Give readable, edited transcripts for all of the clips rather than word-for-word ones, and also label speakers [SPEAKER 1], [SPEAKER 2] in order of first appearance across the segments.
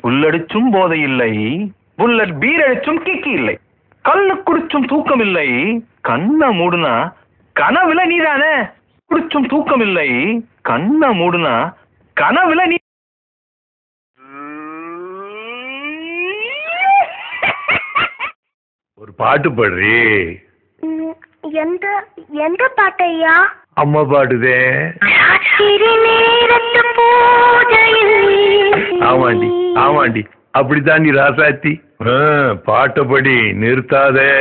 [SPEAKER 1] புல்லடிச்சும் போதை இல்லை, bullet beer அடிச்சும் கிக்கி இல்லை, கல்லு குடிச்சும் தூக்கம் இல்லை, கண்ண மூடுனா கனவுல நீதானே. குடிச்சும் தூக்கம் இல்லை, கண்ண மூடுனா கனவுல நீ.
[SPEAKER 2] ஒரு பாட்டு பாடுறி.
[SPEAKER 3] எந்த எந்த பாட்டையா?
[SPEAKER 2] அம்மா பாடுதே. ஆமாண்டி ஆமாண்டி, அப்படித்தான் நீ ராசாத்தி. பாட்டப்படி நிறுத்தாதே.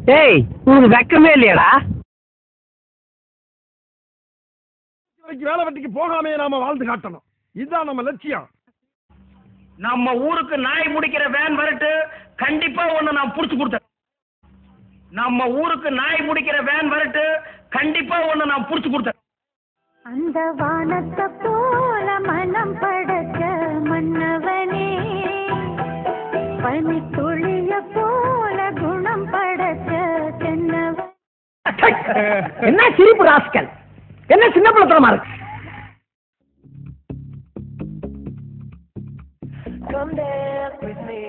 [SPEAKER 4] டேய், உங்களுக்கு வெக்கமே இல்லையாடா?
[SPEAKER 5] வேலை வெட்டிக்கு போகாமே நாம வாழ்ந்து காட்டணும். இதுதான் நம்ம லட்சியம்.
[SPEAKER 4] நம்ம ஊருக்கு நாய் முடிக்கிற வேன் வரட்டு, கண்டிப்பா ஒண்ணு நான் புடிச்சு கொடுத்தேன். நம்ம ஊருக்கு நாய் முடிக்கிற வேன் வரட்டு, கண்டிப்பா ஒண்ணு நான் புடிச்சு கொடுத்தேன்.
[SPEAKER 3] அந்த வானத்தை போல மனம் படைச்ச மன்னவனே, பனி துளிய போல குணம் படைச்ச தென்னவன்.
[SPEAKER 4] என்ன சிரிப்பு ராஸ்கல், என்ன சின்ன பிள்ளைத்தனமா இருக்கு.
[SPEAKER 6] Come dance with me.